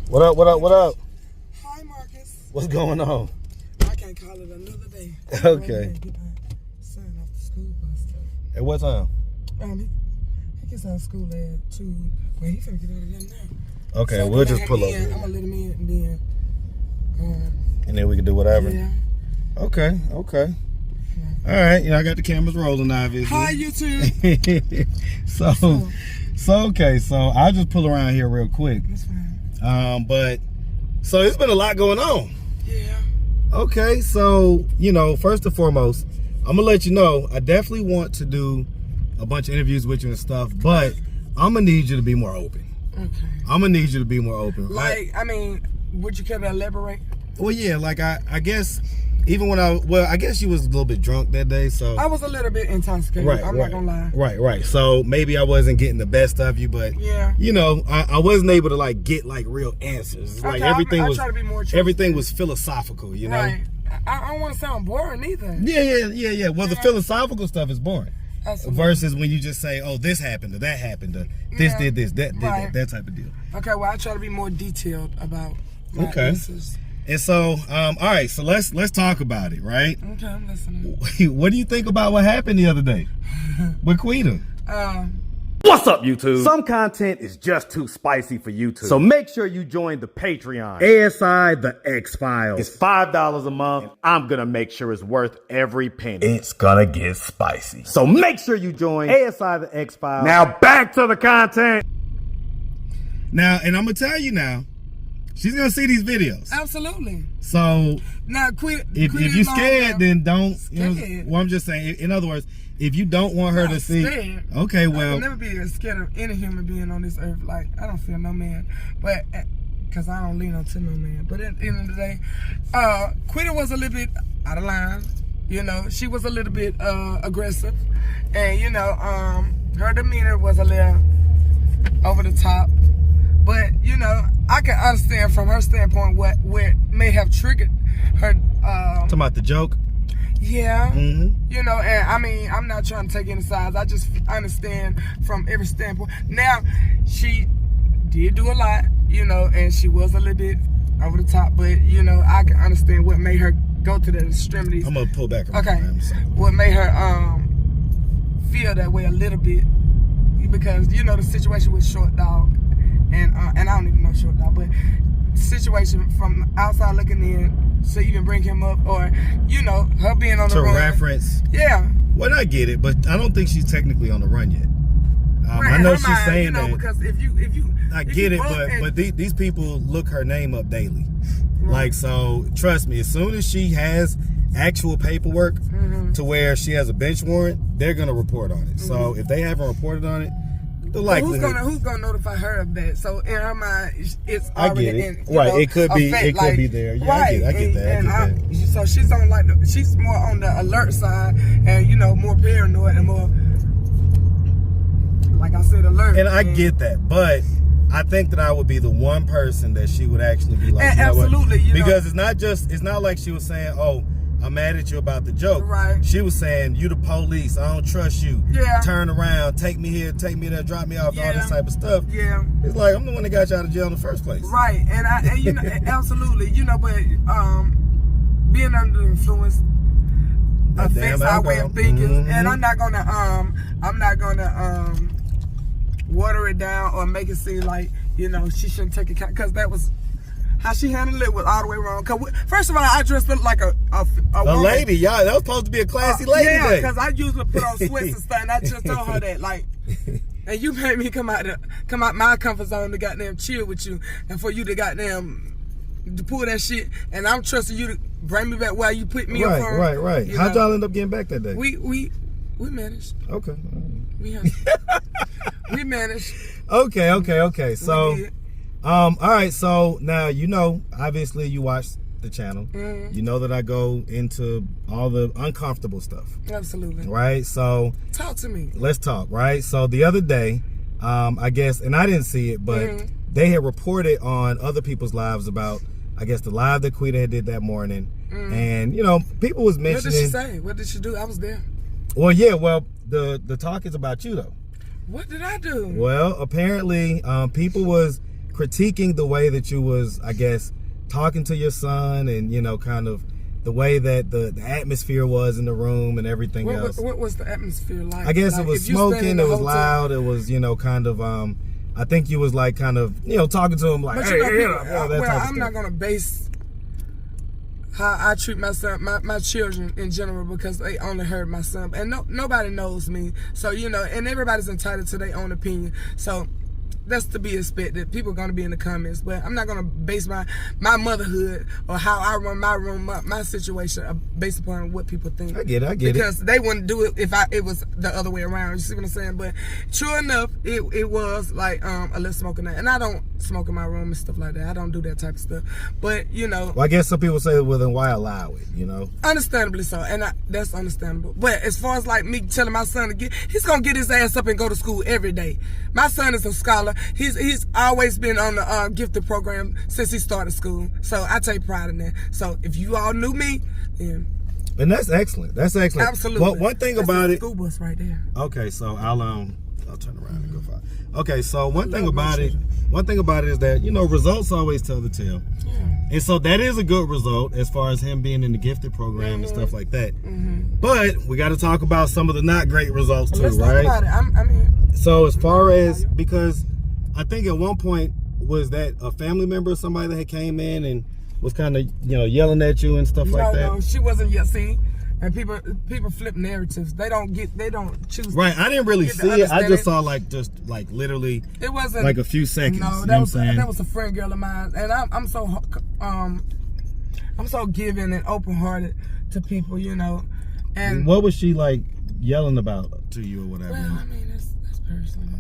What up, what up, what up? Hi, Marcus. What's going on? I can't call it another day. Okay. Get my son off the school bus. At what time? He gets out of school at 2. Well, he finna get out of there now. Okay, So we'll just pull up. I'm gonna let him in And then we can do whatever. Yeah. Okay, okay. All right, I got the cameras rolling, obviously. Hi, YouTube. So I'll just pull around here real quick. That's fine. But so there's been a lot going on. Yeah. Okay, so first and foremost, I'm gonna let you know I definitely want to do a bunch of interviews with you and stuff, but I'm gonna need you to be more open. Okay. I'm gonna need you to be more open. Would you care to elaborate? Well, yeah, like I guess even when I guess you was a little bit drunk that day, so I was a little bit intoxicated. Right, I'm not gonna lie. Right. So maybe I wasn't getting the best of you, but yeah, I wasn't able to get real answers. Like everything I was try to be more everything was philosophical, Right. I don't want to sound boring either. Yeah. Well, the philosophical stuff is boring. Absolutely. Versus when you just say, "Oh, this happened, or that happened, or this did this, that did that type of deal." Okay, well, I try to be more detailed about my answers. And so, all right, so let's talk about it, right? Okay, I'm listening. What do you think about what happened the other day with Quita? What's up, YouTube? Some content is just too spicy for YouTube, so make sure you join the Patreon. ASI The X-Files. It's $5 a month, and I'm gonna make sure it's worth every penny. It's gonna get spicy. So make sure you join ASI The X-Files. Now back to the content. Now, and I'm gonna tell you now, she's gonna see these videos. Absolutely. So now, quit. If you're scared, then don't. Scared. Well, I'm just saying. In other words, if you don't want her to see, scared. Okay, well, I'll never be scared of any human being on this earth. Like, I don't fear no man, but because I don't lean on to no man. But at the end of the day, Quita was a little bit out of line. She was a little bit aggressive, and her demeanor was a little over the top. But I can understand from her standpoint what may have triggered her. Talking about the joke. Yeah. Mm-hmm. And I'm not trying to take any sides. I just understand from every standpoint. Now, she did do a lot, and she was a little bit over the top, but I can understand what made her go to the extremities. I'm gonna pull back. Okay. What made her feel that way a little bit, because the situation with Short Dog, and I don't even know Short Dog, but situation from outside looking in. So even bring him up, or her being on the run. To reference. Yeah. Well, I get it, but I don't think she's technically on the run yet. I know she's saying that. Because if you, I get it, but these people look her name up daily. Right. So trust me, as soon as she has actual paperwork to where she has a bench warrant, they're gonna report on it. So if they haven't reported on it, who's gonna notify her of that? So in her mind, it's already it could be there. Yeah, right. I get that. So she's on she's more on the alert side, and more paranoid and more, like I said, alert. And I get that, but I think that I would be the one person that she would actually be like, absolutely, because it's not like she was saying, "Oh, I'm mad at you about the joke." Right. She was saying, "You the police. I don't trust you. Yeah. Turn around. Take me here. Take me there. Drop me off." Yeah. All this type of stuff. Yeah. It's like, I'm the one that got you out of jail in the first place. Right. And absolutely. But being under the influence affects our way of thinking. And I'm not gonna water it down or make it seem like she shouldn't take account, because that was. How she handled it was all the way wrong. Cause first of all, I dressed up like a lady, y'all. That was supposed to be a classy lady. Yeah, because I usually put on sweats and stuff. And I just told her that, and you made me come out my comfort zone to goddamn chill with you, and for you to to pull that shit. And I'm trusting you to bring me back while you put me up on. Right. How'd y'all end up getting back that day? We managed. Okay. We managed. Okay. So. All right, so now obviously you watch the channel. You know that I go into all the uncomfortable stuff. Absolutely. Right? So talk to me. Let's talk, right? So the other day, I guess, and I didn't see it, but they had reported on other people's lives about, I guess, the live that Quita did that morning. And, people was mentioning. What did she say? What did she do? I was there. Well, yeah, the talk is about you, though. What did I do? Well, apparently, people was critiquing the way that you was, I guess, talking to your son, and you know, kind of the way that the atmosphere was in the room and everything else. What was the atmosphere like? I guess like, it was smoking, it was loud, it was, you know, kind of I think you was like kind of, you know, talking to him like, but hey, you know, well, I'm not gonna base how I treat my son, my children in general, because they only heard my son, and nobody knows me, so you know, and everybody's entitled to their own opinion. So that's to be expected. People are going to be in the comments, but I'm not going to base my motherhood or how I run my room, my situation based upon what people think. I get it. Because they wouldn't do it if it was the other way around. You see what I'm saying? But true enough, it was like a little smoking that. And I don't smoke in my room and stuff like that. I don't do that type of stuff. But, you know. Well, I guess some people say, well, then why allow it, you know? Understandably so. And that's understandable. But as far as like me telling my son he's going to get his ass up and go to school every day. My son is a scholar. He's always been on the gifted program since he started school. So I take pride in that. So if you all knew me, then... And that's excellent. That's excellent. Absolutely. Well, one thing about it... School bus right there. Okay, so I'll turn around and go far. Okay, so one thing about it is that, you know, results always tell the tale. Yeah. And so that is a good result as far as him being in the gifted program and stuff like that. But we got to talk about some of the not great results too, Let's right? talk about it. I mean, so as far as, because I think at one point, was that a family member or somebody that had came in and was kind of, you know, yelling at you and stuff like that? No, she wasn't yet seen. And people flip narratives. They don't choose. Right, I didn't really see it. I just saw just literally. It wasn't like a few seconds. No, you know what I'm that was a friend girl of mine, and I'm so giving and open hearted to people, you know. And what was she like yelling about to you or whatever? Well, I mean, that's personal.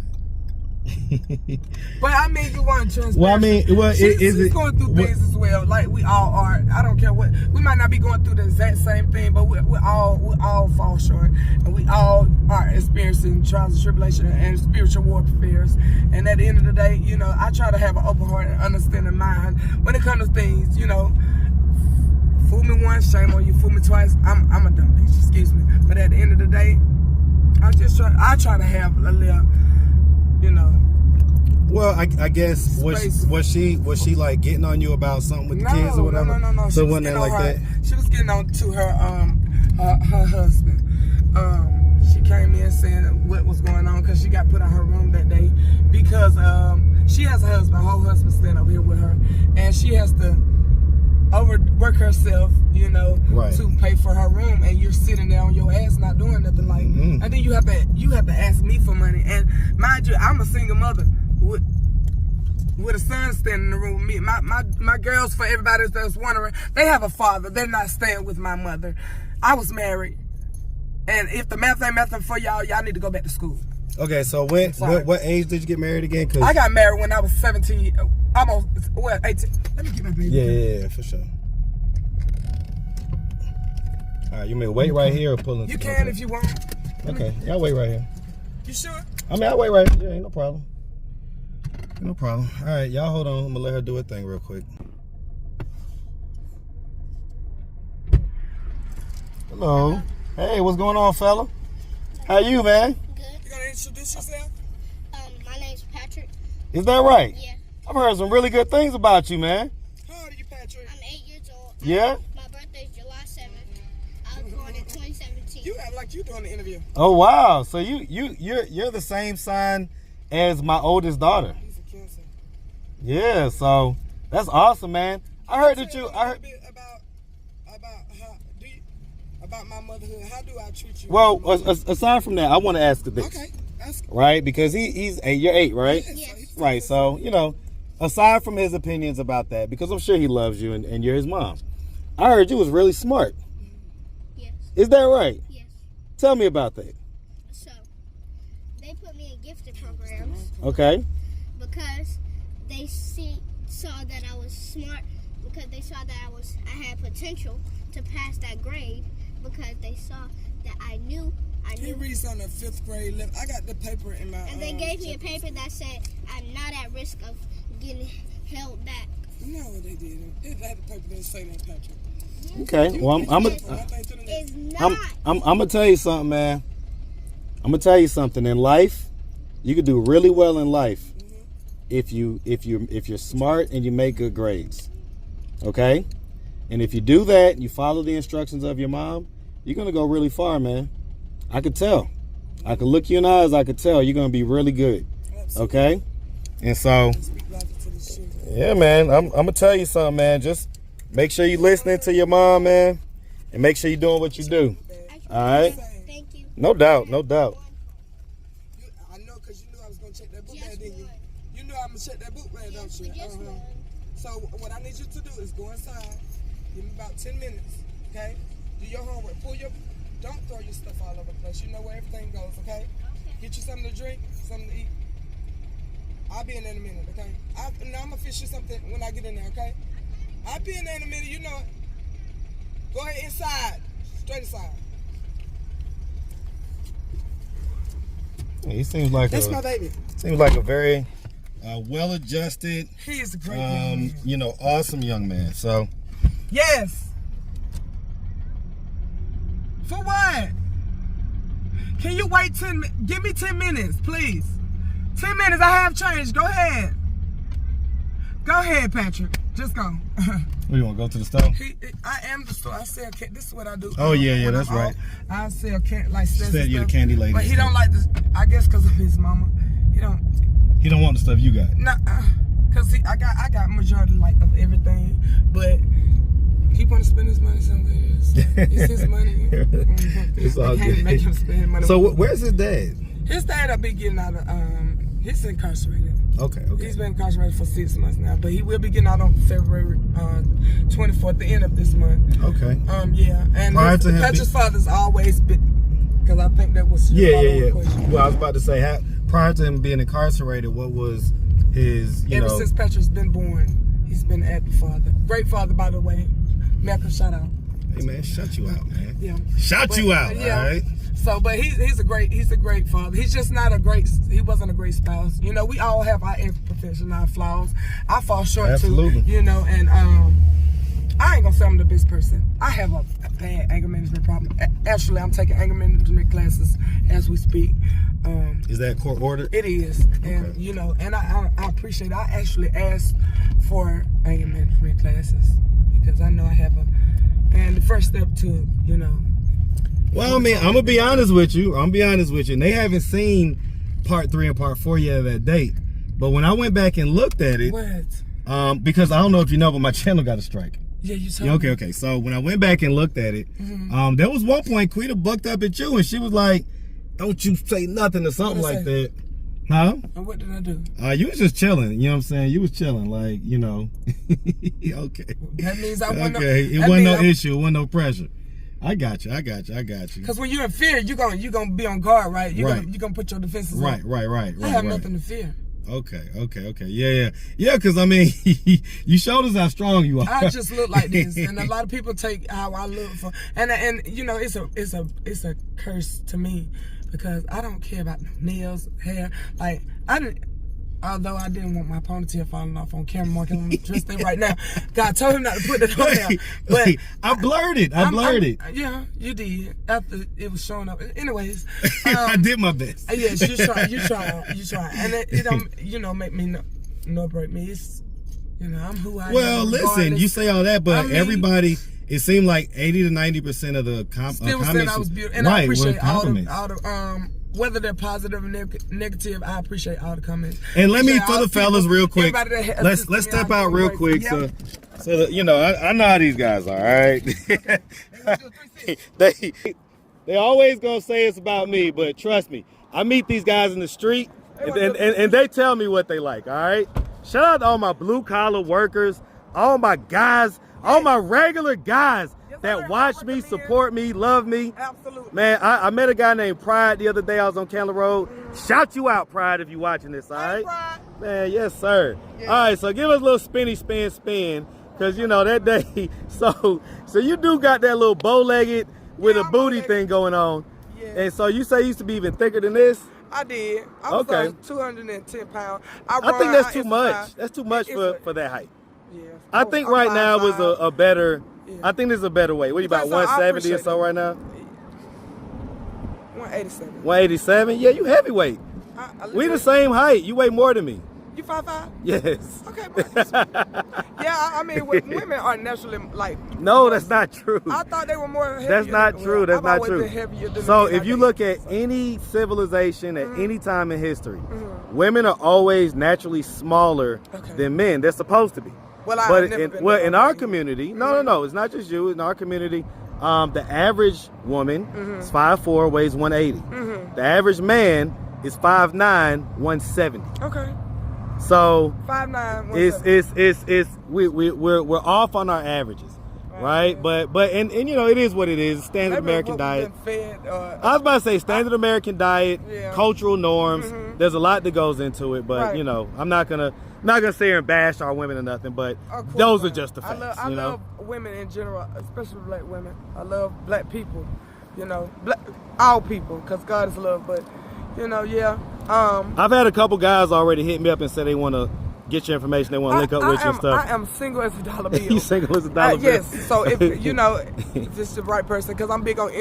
But I mean, you want transparency. Well, I mean, she's going through things as well, like we all are. I don't care what we might not be going through the exact same thing, but we all fall short, and we all are experiencing trials and tribulation and spiritual warfare. And at the end of the day, you know, I try to have an open heart and understanding mind when it comes to things. You know, fool me once, shame on you. Fool me twice, I'm a dumb bitch. Excuse me. But at the end of the day, I try to have a little. You know. Well, I guess was she like getting on you about something with the kids or whatever? No. So it wasn't that like that? She was getting on to her husband. She came in saying what was going on because she got put out her room that day because she has a husband. Her whole husband staying over here with her, and she has to overwork herself, you know, to pay for her room, and you're sitting there on your ass not doing nothing. Like, and then you have to ask me for money. And mind you, I'm a single mother with a son standing in the room with me. My girls, for everybody that's wondering, they have a father. They're not staying with my mother. I was married, and if the math ain't mathing for y'all need to go back to school. Okay, so what age did you get married again? I got married when I was 17, almost 18. Let me get my baby. Yeah, for sure. All right, you may wait right here or pull in? You can if you want. Okay, yeah, I'll wait right here. You sure? I mean, I'll wait right here. Yeah, ain't no problem. No problem. All right, y'all hold on. I'm gonna let her do her thing real quick. Hello. Hey, what's going on, fella? How you, man? Good. You gonna introduce yourself? My name's Patrick. Is that right? Yeah. I've heard some really good things about you, man. How old are you, Patrick? I'm 8 years old. Yeah? My birthday's July 7th. I was born in 2017. You act like you doing the interview. Oh wow! So you're the same sign as my oldest daughter. He's a Cancer. Yeah, so that's awesome, man. I heard that you. I heard about my motherhood. How do I treat you? Well, aside from that, I want to ask this. Okay, ask. Right, because he's 8. You're 8, right? Yes. Right. So you know, aside from his opinions about that, because I'm sure he loves you and you're his mom. I heard you was really smart. Yes. Is that right? Yes. Tell me about that. So, they put me in gifted programs. Okay. Because they saw that I was smart. Because they saw that I had potential to pass that grade. Because they saw that I knew. He reads on the 5th grade level. I got the paper in my. And they gave me a paper that said I'm not at risk of getting held back. No, they didn't. It had the paper that say that, Patrick. Okay. Well, I'm gonna tell you something, man. I'm gonna tell you something. In life, you can do really well in life, if you're smart and you make good grades. Okay? And if you do that, you follow the instructions of your mom, you're gonna go really far, man. I could tell. I could look you in the eyes, I could tell you're gonna be really good. Okay? And so, yeah, man, I'm gonna tell you something, man. Just make sure you're listening to your mom, man, and make sure you're doing what you do. All right? Thank you. No doubt, no doubt. I know, because you knew I was going to check that book bag, didn't you? You knew I'm going to check that book bag, don't you? So what I need you to do is go inside, give me about 10 minutes, okay? Do your homework. Don't throw your stuff all over the place. You know where everything goes, okay? Get you something to drink, something to eat. I'll be in there in a minute, okay? I'm going to fish you something when I get in there, okay? I'll be in there in a minute, you know it. Go ahead inside, straight inside. He seems like That's my baby. Seems like a very well-adjusted, He is a great young man. you know, awesome young man. So, Yes. For what? Can you wait 10 minutes? Give me 10 minutes, please. 10 minutes, I have change. Go ahead. Go ahead, Patrick. Just go. we want to go to the store? I am the store. I sell candy. This is what I do. Oh, yeah, When that's I'm right. off, I sell candy, like She said you're the candy lady. But he don't like this, I guess because of his mama. He don't want the stuff you got. Nah, because I got majority like of everything, but he want to spend his money somewhere. It's his money. It's all I can't good. make him spend money. So where's his dad? His dad will be getting out of, he's incarcerated. Okay. He's been incarcerated for 6 months now, but he will be getting out on February 24th, the end of this month. Okay. Yeah, and Prior to him Patrick's father's always been, because I think that was yeah. question. Well, I was about to say, prior to him being incarcerated, what was his, Ever since Patrick's been born, he's been an active father. Great father, by the way. Malcolm, shout out. Hey, man, shut you out, man. Yeah. Shout you out, yeah. all right? So, but he's a great father. He's just not he wasn't a great spouse. You know, we all have our imperfections, our flaws. I fall short Absolutely. too, you know, and I ain't gonna say I'm the best person. I have a bad anger management problem. Actually, I'm taking anger management classes as we speak. Is that court ordered? It is, and Okay. you know, and I appreciate it. I actually asked for anger management classes because I know I have and the first step to, you know. Well, I mean, I'm gonna be honest with you. And they haven't seen part 3 and part 4 yet of that date. But when I went back and looked at it, What? because I don't know if you know, but my channel got a strike. Yeah, you told me. Okay. So when I went back and looked at it, there was one point Quita bucked up at you, and she was like, "Don't you say nothing," or something What'd I like say? that. Huh? And what did I do? You was just chilling. You know what I'm saying? You was chilling, like, you know. Okay. That means I wasn't. Okay. It wasn't no issue. It wasn't no pressure. I got you. Because when you're in fear, you gonna be on guard, right? You're gonna put your defenses Right. on. Right. I have nothing to fear. Okay. Yeah. Because I mean, you showed us how strong you are. I just look like this, and a lot of people take how I look for, and you know, it's a curse to me because I don't care about nails, hair. Like although I didn't want my ponytail falling off on camera, marking on the dress thing right now. God told him not to put that on there. But I blurred it. Yeah, you did. After it was showing up. Anyways. I did my best. Yes, you try. And it don't, you know, make me no break me. It's, you know, I'm who I am. Well, listen, you say all that, but everybody, it seemed like 80 to 90% of the comments said I was beautiful. And I appreciate were all compliments. the whether they're positive or negative, I appreciate all the comments. And let me, for the fellas, real quick, let's let's step out real quick. Yep. So that, you know, I know how these guys are, all right? they always gonna say it's about me, but trust me, I meet these guys in the street, and they tell me what they like, all right? Shout out to all my blue-collar workers, all my guys, all my regular guys that watch me, support me, love me. Absolutely. Man, I met a guy named Pride the other day. I was on Candler Road. Shout you out, Pride, if you're watching this, all right? Pride. Man, yes, sir. Yeah. All right, so give us a little spin, because, you know, that day, so you do got that little bow-legged with a booty thing going on. Yeah. And so you say you used to be even thicker than this? I did. I was 210 pounds. I think that's too much. That's too much for that height. Yeah. I think right now was a better... Yeah. I think this is a better way. What are you about, 170 or so right now? 187. 187? Yeah, you heavyweight. We the same height. You weigh more than me. You 5'5"? Yes. Okay, Marcus. Yeah, I mean, women are naturally like. No, that's not true. I thought they were more heavier. That's not true. That's I've not always true. been heavier than So men if I you date. look at any civilization at any time in history, women are always naturally smaller than men. They're supposed to be. Well, But in our community, no, it's not just you. In our community, the average woman is 5'4", weighs 180. The average man is 5'9", 170. Okay. So 5'9", we're off on our averages, right? But and you know, it is what it is. Standard American diet. I was about to say standard American diet, cultural norms. There's a lot that goes into it, but you know, I'm not gonna sit here and bash our women or nothing. But those are just the facts. I love women in general, especially black women. I love black people. You know, all people, because God is love. But you know, I've had a couple guys already hit me up and said they want to get your information. They want to link up with you and stuff. I am single as a dollar bill. You single as a dollar bill? Yes. So if you know, if this is the right person, because I'm big on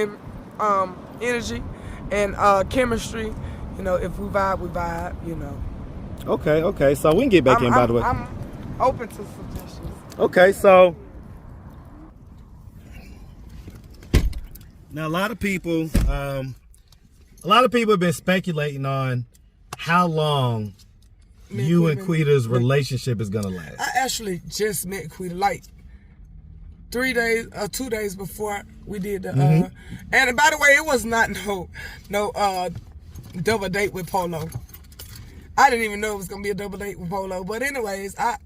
energy and chemistry. You know, if we vibe, we vibe. You know. Okay. So we can get back in, by the way. I'm open to suggestions. Okay, so Now, a lot of people have been speculating on how long you and Quita's relationship is gonna last. I actually just met Quita like 2 days before we did the and by the way, it was not no double date with Polo. I didn't even know it was gonna be a double date with Polo. But anyways, I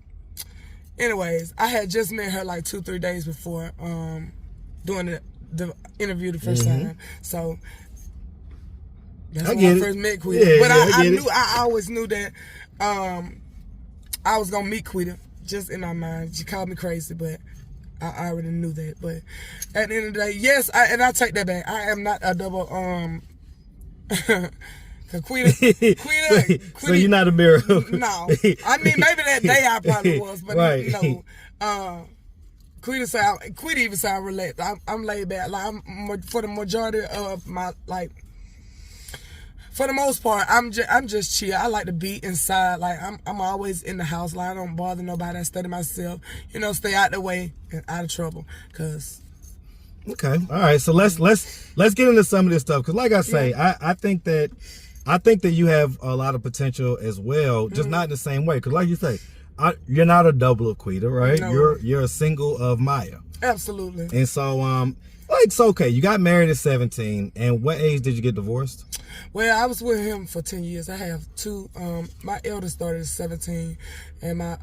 had just met her like 2-3 days before doing the interview the first time. So that's when I first met Quita. Yeah, but yeah, I always knew that I was gonna meet Quita, just in my mind. She called me crazy, but I already knew that. But at the end of the day, yes, I take that back. I am not a double Quita, so you're not a mirror. No. I mean, maybe that day I probably was, but you know, Quita even sound relaxed. I'm laid back. Like for the majority of my for the most part, I'm just chill. I like to be inside. Like I'm always in the house. Like I don't bother nobody. I study myself. You know, stay out the way and out of trouble. Okay. All right. So let's get into some of this stuff. Cause like I say, I think that you have a lot of potential as well, just not in the same way. Cause like you say, you're not a double of Quita, right? No. You're a single of Maya. Absolutely. And so, like, it's okay. You got married at 17. And what age did you get divorced? Well, I was with him for 10 years. I have two. My eldest daughter is 17, and my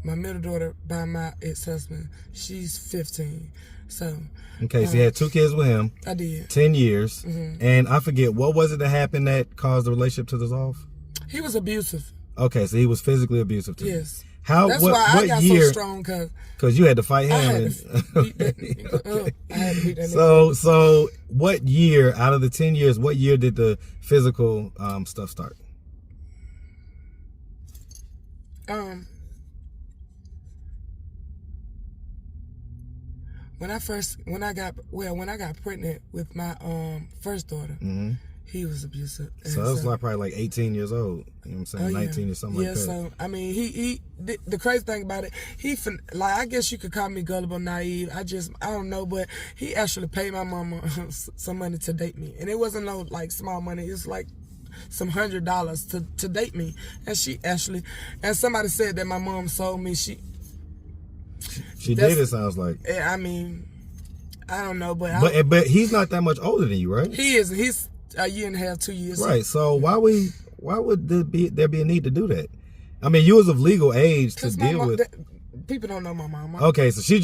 middle daughter, by my ex-husband, she's 15. So. Okay, so you had 2 kids with him. I did. 10 years. And I forget, what was it that happened that caused the relationship to dissolve? He was abusive. Okay, so he was physically abusive to you. Yes. How? That's what, why I what got year? so strong, because you had to fight him. I had to beat that nigga up. I had to beat that nigga up. So what year, out of the 10 years, what year did the physical stuff start? When I got pregnant with my first daughter, he was abusive. So that was probably like 18 years old. You know what I'm saying? 19 or something like that. Yeah, so I mean, the crazy thing about it, I guess you could call me gullible, naive. I don't know, but he actually paid my mama some money to date me, and it wasn't no like small money. It was like some $100 to date me, and she actually, and somebody said that my mom sold me. She did. It sounds like. I mean, I don't know, but he's not that much older than you, right? He is. He's a year and a half, 2 years. Right. So why would there be a need to do that? I mean, you was of legal age to deal with. People don't know my mama. Okay, so she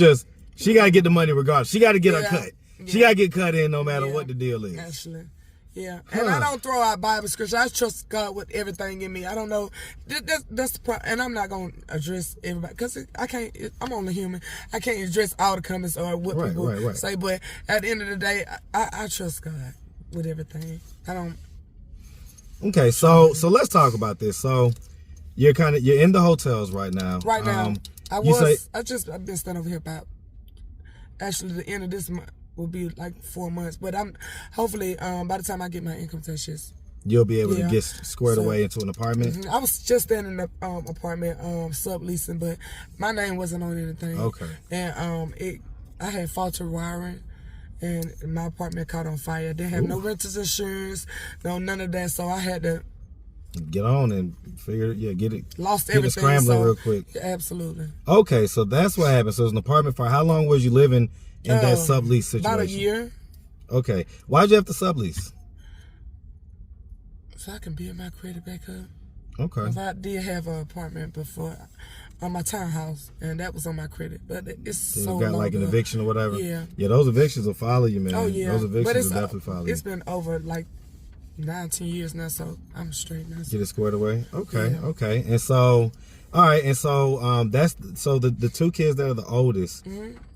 got to get the money regardless. She got to get her cut. Yeah. She got to get cut in no matter what the deal is. Actually. Yeah, and I don't throw out Bible scripture. I trust God with everything in me. I don't know. That's the problem. And I'm not going to address everybody because I can't. I'm only human. I can't address all the comments or what people say. But at the end of the day, I trust God with everything. I don't. Okay, so let's talk about this. So you're in the hotels right now. Right now, I've been staying over here about actually the end of this month. Will be like 4 months, but I'm hopefully by the time I get my income taxes you'll be able to get squared away into an apartment. I was just staying in the apartment subleasing, but my name wasn't on anything. Okay. And I had faulty wiring, and my apartment caught on fire. Didn't have no renter's insurance, none of that. So I had to get on and figure, get it. Lost everything. Scrambling real quick. Yeah, absolutely. Okay, so that's what happened. So it was an apartment fire. How long was you living in that sublease situation? About a year. Okay. Why'd you have to sublease? So I can build my credit back up. Okay. Because I did have an apartment before on my townhouse, and that was on my credit. But it's so you got long like an ago. eviction or whatever? Yeah. Yeah, those evictions will follow you, man. Oh, yeah. Those evictions but will definitely follow you. It's been over like 19 years now, so I'm straight now. Get it squared away? Okay, Yeah. okay. And so, all right, and so the two kids that are the oldest,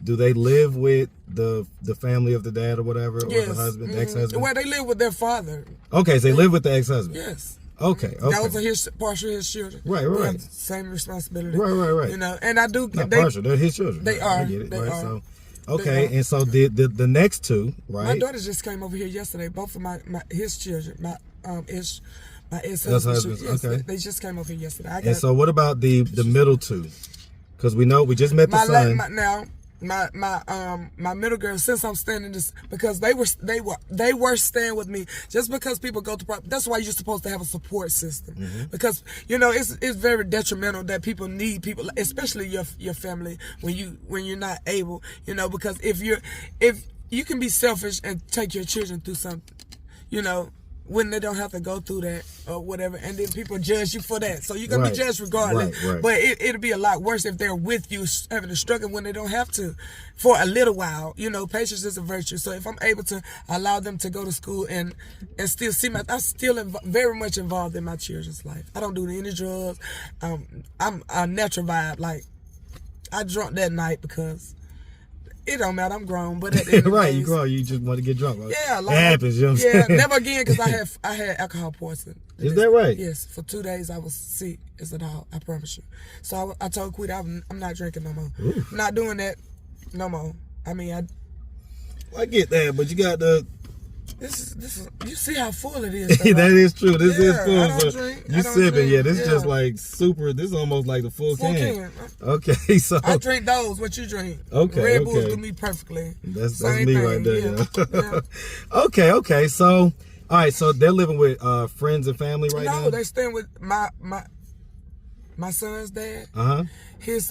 do they live with the family of the dad or whatever, or the husband, the ex-husband? Well, they live with their father. Okay, so they live with the ex-husband? Yes. Okay, okay. That was partial his children. Right. We have the same responsibility. Right. You know, and I do. Not partial, they're his children. They I are. get it, They right? are. So, okay, and so the next two, right? My daughter just came over here yesterday. Both of his children, my ex-husband. Yes, okay. They just came over here yesterday. And so what about the middle two? Because we know we just met the son. My middle girl, since I'm staying in this, because they were staying with me. Just because people go to, that's why you're supposed to have a support system. Because it's very detrimental that people need people, especially your family, when you're not able. Because if you can be selfish and take your children through something, when they don't have to go through that or whatever, and then people judge you for that. So you're going to be judged regardless. Right. But it'll be a lot worse if they're with you having to struggle when they don't have to for a little while. Patience is a virtue. So if I'm able to allow them to go to school and still see I'm still very much involved in my children's life. I don't do any drugs. I'm a natural vibe. Like, I drunk that night because it don't matter. I'm grown, but at the end of the right, days, you grown. You just want to get drunk. Right? Yeah, it happens. You know what I'm saying? never again, because I had alcohol poisoning. Is that right? Yes, for 2 days I was sick as a dog. I promise you. So I told Quita I'm not drinking no more. Ooh. I'm not doing that no more. I mean, I get that, but you got the. This is. You see how full it is. Though, That right? is true. This is full. I don't So drink. you I don't sipping? drink. Yeah, this is just like super. This is almost like the full can. Okay, so I drink those. What you drink? Okay, Red Bulls okay. do me perfectly. That's Same me thing, right there. Yeah. Yeah. Okay. So, all right. So they're living with friends and family right now. No, they staying with my son's dad. His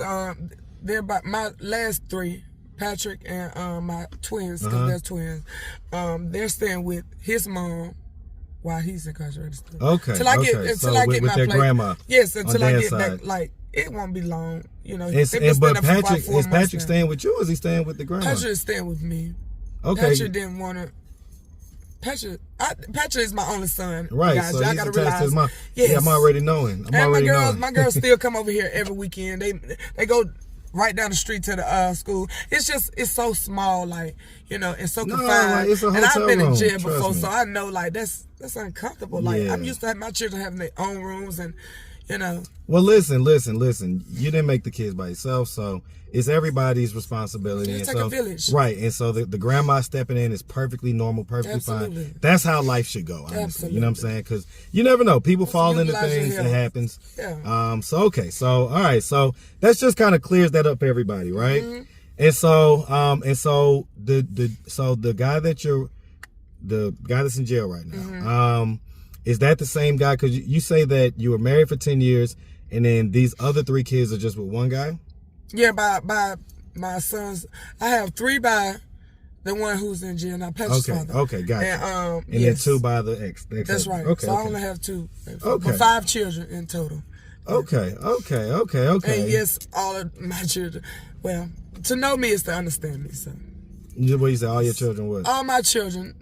they're about my last three. Patrick and my twins, because they're twins. They're staying with his mom while he's incarcerated still. Okay. Till I get with my their place. grandma. Yes, until I dad's get side. back. Like, it won't be long. They've been But staying there for about Patrick 4 is months Patrick now. staying with you, or is he staying with the grandma? Patrick is staying with me. Okay. Patrick didn't want to. Patrick is my only son. Right, guys. so Y'all he's gotta attached to his realize. mom. Yes. Yeah, I'm already knowing. My girls still come over here every weekend. They go right down the street to the school. It's so small, like, and so confined. Like, it's a and I've been in jail room, before, me. so I know, like, that's uncomfortable. Like, Yeah. I'm used to having my children having their own rooms, and Well, listen. You didn't make the kids by yourself, so it's everybody's responsibility. It and take so, a village. Right, and so the grandma stepping in is perfectly normal, perfectly Absolutely. fine. That's how life should go, honestly. Absolutely. You know what I'm saying? Because you never know. People fall into utilize your things. It health. happens. Yeah. So all right. So that just kind of clears that up for everybody, right? Mm-hmm. And so the guy that's in jail right now. Mm-hmm. Is that the same guy? Because you say that you were married for 10 years, and then these other 3 kids are just with one guy? Yeah, by my sons. I have 3 by the one who's in jail now, Patrick's father. Okay, gotcha. And, And yes. then 2 by the ex. That's right. Okay, so I okay. only have 2. Okay. But 5 children in total. Okay. And yes, all of my children. Well, to know me is to understand me. So What you say? All your children what? all my children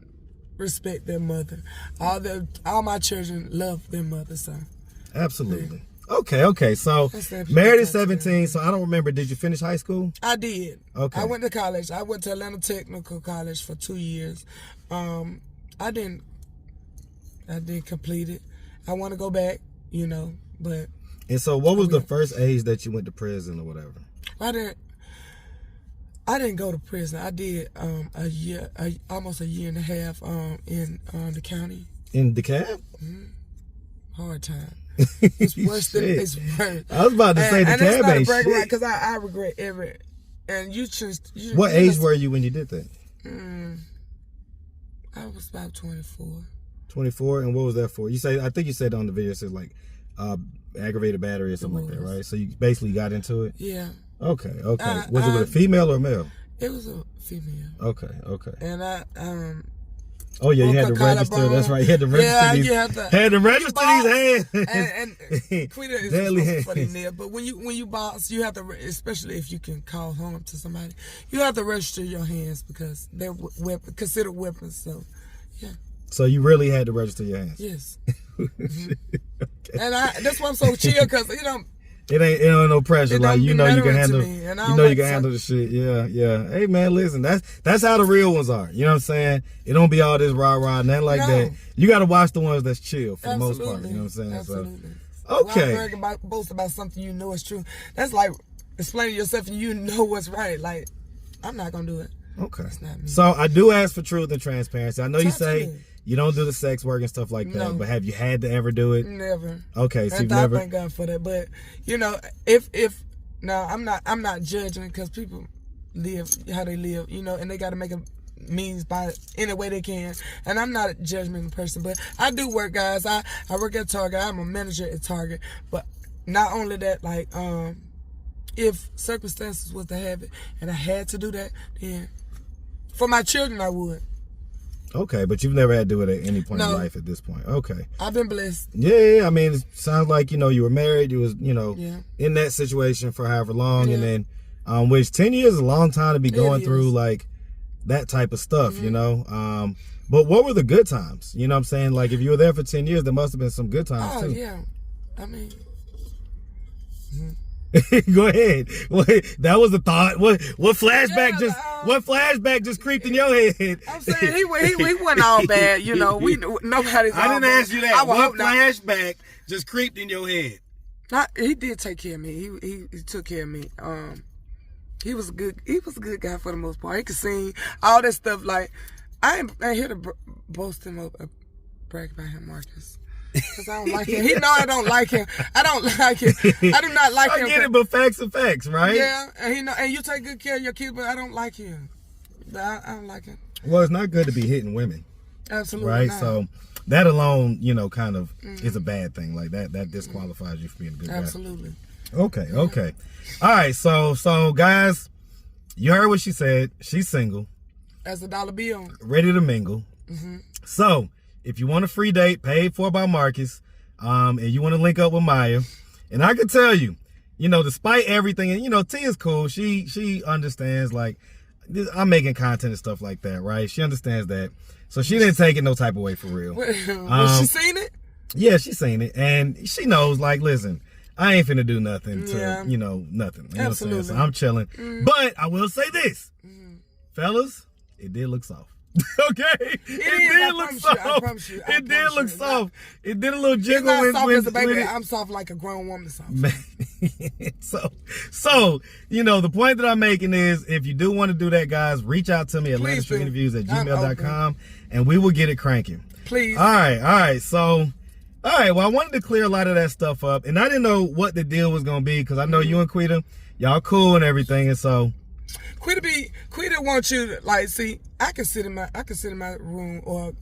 respect their mother. All my children love their mother. So Absolutely. Okay. So married at 17. So I don't remember. Did you finish high school? I did. Okay. I went to college. I went to Atlanta Technical College for 2 years. I didn't complete it. I want to go back, but. And so what was the first age that you went to prison or whatever? I didn't go to prison. I did almost a year and a half in the county In the cab? Hard time. It's worse than it's worse. I was about to say the cab ain't shit. Because I regret every. And you just. What age were you when you did that? I was about 24. 24, and what was that for? I think you said on the video, it said like aggravated battery or something like that, right? So you basically got into it? Yeah. Okay. Was it with a female or a male? It was a female. Okay. And oh yeah, you had to register. That's right. You had to register these. Had to register these hands. And Quita is deadly funny there. But when you box, you have to, especially if you can cause harm to somebody, you have to register your hands because they're considered weapons. So, yeah. So you really had to register your hands. Yes. Okay. And that's why I'm so chill because It ain't no pressure. Like you know you can handle. You can handle the shit. Yeah. Hey man, listen, that's how the real ones are. You know what I'm saying? It don't be all this rah nothing like that. You got to watch the ones that's chill for the most part. You know what I'm saying? Absolutely. So, okay. Boast about something you know is true. That's like explaining yourself and you know what's right. Like I'm not gonna do it. Okay. It's not me. So I do ask for truth and transparency. I know you say you don't do the sex work and stuff like that, No. but have you had to ever do it? Never. Okay, so and you've never. Thank God for that. But I'm not judging because people live how they live, and they got to make a means by any way they can. And I'm not a judgmental person, but I do work, guys. I work at Target. I'm a manager at Target. But not only that, like if circumstances was to have it and I had to do that, then for my children I would. Okay, but you've never had to do it at any point in life at this point. Okay. I've been blessed. Yeah. I mean, it sounds like, you were married. You was, in that situation for however long. Yeah. And then, which 10 years is a long time to be going through, like, that type of stuff, But what were the good times? You know what I'm saying? Like, if you were there for 10 years, there must have been some good times, too. Oh, yeah. I mean... Go ahead. That was the thought. What flashback just creeped in your head? I'm saying he wasn't all bad, We nobody's. I didn't ask you that. What flashback not. just creeped in your head? He did take care of me. He took care of me. He was a good guy for the most part. He could sing all that stuff. Like I ain't here to boast him up, brag about him, Marcus. Because I don't like him. He know I don't like him. I don't like him. I do not like him. I get it, but facts are facts, right? Yeah, and and you take good care of your kids, but I don't like him. I don't like him. Well, it's not good to be hitting women. Absolutely right? not. So that alone, kind of is a bad thing. Like that disqualifies you from being a good guy. Absolutely. Okay. All right, so guys, you heard what she said. She's single. As a dollar bill. Ready to mingle. Mm-hmm. So if you want a free date paid for by Marcus, and you want to link up with Maya, and I can tell you, despite everything, and T is cool. She understands, like, I'm making content and stuff like that, right? She understands that. So she didn't take it no type of way for real. Was she seen it? Yeah, she seen it. And she knows, like, listen, I ain't finna do nothing to, nothing. You know Absolutely. what I'm saying? So I'm chilling. But I will say this. Fellas, it did look soft. Okay, it did look soft. I promise you. It did look soft. It did a little jiggle. It's not soft as a baby. I'm soft like a grown woman soft. So the point that I'm making is, if you do want to do that, guys, reach out to me at landstreetinterviews@gmail.com and we will get it cranking. Please. All right. So, well, I wanted to clear a lot of that stuff up, and I didn't know what the deal was gonna be because I know you and Quita, y'all cool and everything, and so. Quita wants you to, like, see, I can sit in my room, or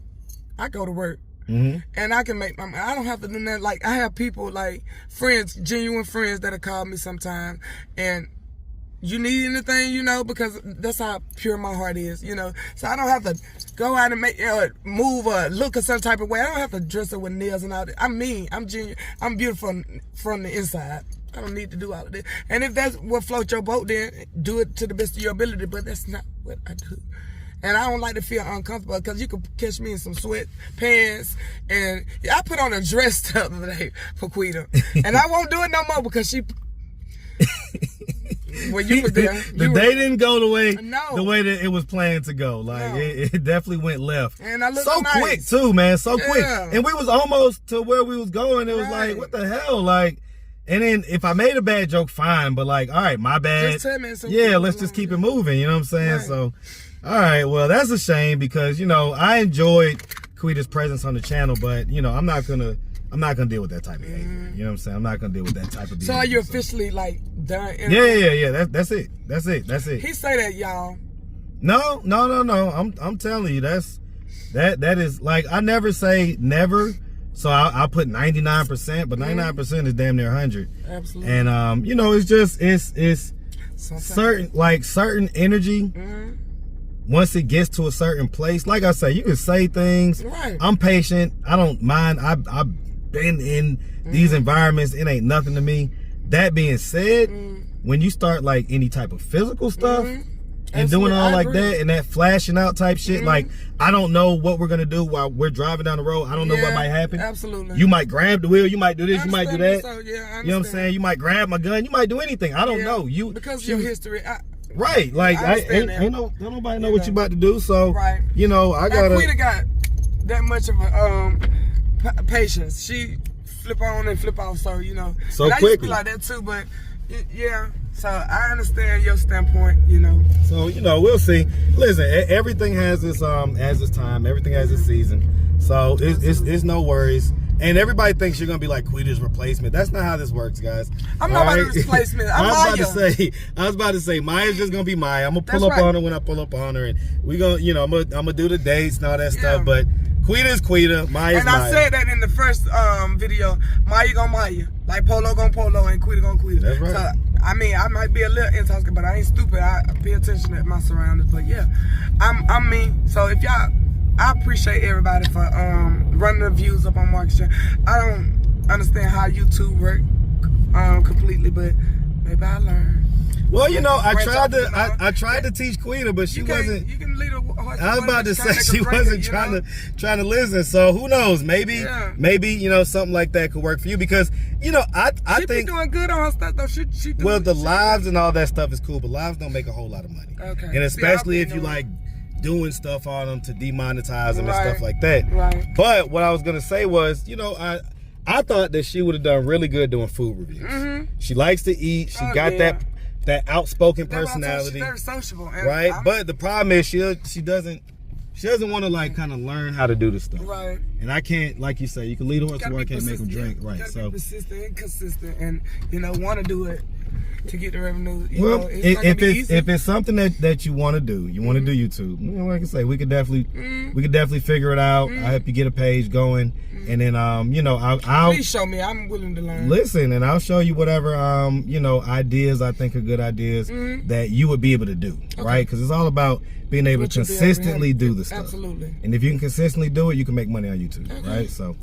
I go to work, and I can make I don't have to do nothing. Like, I have people, like, friends, genuine friends that'll call me sometime, and you need anything, because that's how pure my heart is, So I don't have to go out and make move or look a certain type of way. I don't have to dress up with nails and all that. I'm mean. I'm genuine. I'm beautiful from the inside. I don't need to do all of this. And if that's what floats your boat, then do it to the best of your ability. But that's not what I do. And I don't like to feel uncomfortable because you could catch me in some sweatpants. And I put on a dress the other day for Quita. And I won't do it no more because she... When you were there, the day didn't go the way that it was planned to go. Like it definitely went left. And I look so nice. Quick too, man. So quick. And we was almost to where we was going. It was like, what the hell? Like, and then if I made a bad joke, fine. But like, all right, my bad. Just tell me let's just keep it moving. You know what I'm saying? Right. So, all right. Well, that's a shame because I enjoyed Quita's presence on the channel, but you know, I'm not gonna deal with that type of behavior. You know what I'm saying? I'm not gonna deal with that type of behavior. So are you officially like done? Yeah. That's it. He say that, y'all. No. I'm telling you, that is like, I never say never. So I put 99%, but 99% is damn near 100. Absolutely. And you know, it's just it's certain energy. Once it gets to a certain place, like I say, you can say things. Right. I'm patient. I don't mind. I've been in these environments. It ain't nothing to me. That being said, when you start like any type of physical stuff and doing all like that and that flashing out type shit, like, I don't know what we're gonna do while we're driving down the road. I don't know what might happen. Absolutely. You might grab the wheel. You might do this. You might do that. So, yeah, I understand. You know what I'm saying? You might grab my gun. You might do anything. I don't know. You because of your history. Right, like ain't nobody know what you about to do, so you know, I gotta. Quita got that much of a patience. She flip on and flip off, so you know. So and quickly. I used to be like that too, but yeah. So I understand your standpoint, you know. So you know, we'll see. Listen, everything has its time. Everything has its season. So it's no worries. And everybody thinks you're gonna be like Quita's replacement. That's not how this works, guys. I'm not about to replacement. I'm I was about to say Maya's just gonna be Maya. I'm gonna pull up on her when I pull up on her, and we gonna, you know, I'm gonna do the dates and all that stuff. But Quita's Quita, Maya's Maya. And I said that in the first video. Maya gonna Maya, like Polo gonna Polo, and Quita gonna Quita. That's right. So, I mean, I might be a little intoxicated, but I ain't stupid. I pay attention to my surroundings. But yeah, I'm me. So if y'all. I appreciate everybody for running the views up on Marcus. I don't understand how YouTube work completely, but maybe I learned. Well, you know, I tried to teach Quita, but she wasn't. You can lead a horse. I was about to say she wasn't trying to listen. So who knows? Maybe you know, something like that could work for you, because you know, I she think be doing good on her stuff though. She well, the lives and all that stuff is cool, but lives don't make a whole lot of money. Okay. And especially if you like doing stuff on them to demonetize them and stuff like that. Right. But what I was gonna say was, you know, I thought that she would have done really good doing food reviews. She likes to eat. She got that outspoken personality. She's very sociable, right? But the problem is she doesn't want to like kind of learn how to do the stuff. Right. And I can't, like you say, you can lead a horse to where I can't make them drink. Right. You so be persistent and consistent, and you know, want to do it to get the revenue. Well, if it's something that you want to do, you want to do YouTube. You know, like I say, we could definitely figure it out. I hope you get a page going, and then you know, I'll please show me. I'm willing to learn. Listen, and I'll show you whatever you know, ideas I think are good ideas that you would be able to do, right? Because it's all about being able to consistently do the stuff. Absolutely. And if you can consistently do it, you can make money on YouTube, right? So.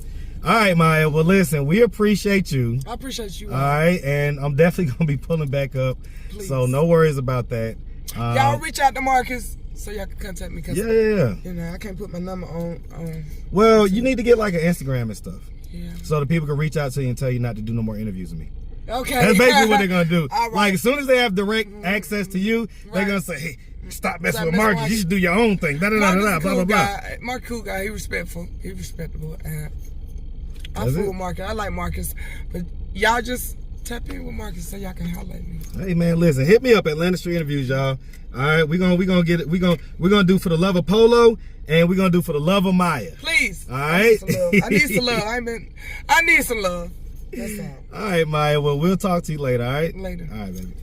All right, Maya. Well, listen, we appreciate you. I appreciate you. All right, and I'm definitely going to be pulling back up. Please. So no worries about that. Y'all reach out to Marcus so y'all can contact me. Cause, yeah. You know, I can't put my number on. Well, you need to get like an Instagram and stuff. Yeah. So the people can reach out to you and tell you not to do no more interviews with me. Okay. That's basically what they're going to do. All right. Like, as soon as they have direct access to you, they're going to say, hey, stop messing with Marcus. You should do your own thing. Blah, blah, blah. Marcus cool guy. He respectful. He respectable. I'm cool with Marcus. I like Marcus, but y'all just tap in with Marcus so y'all can holler at me. Hey man, listen, hit me up at Atlanta Street Interviews, y'all. All right, we're gonna get it. We're gonna do for the love of Polo, and we're gonna do for the love of Maya. Please. All right. I need some love. I need some love. That's all. All right, Maya. Well, we'll talk to you later. All right. Later. All right, baby.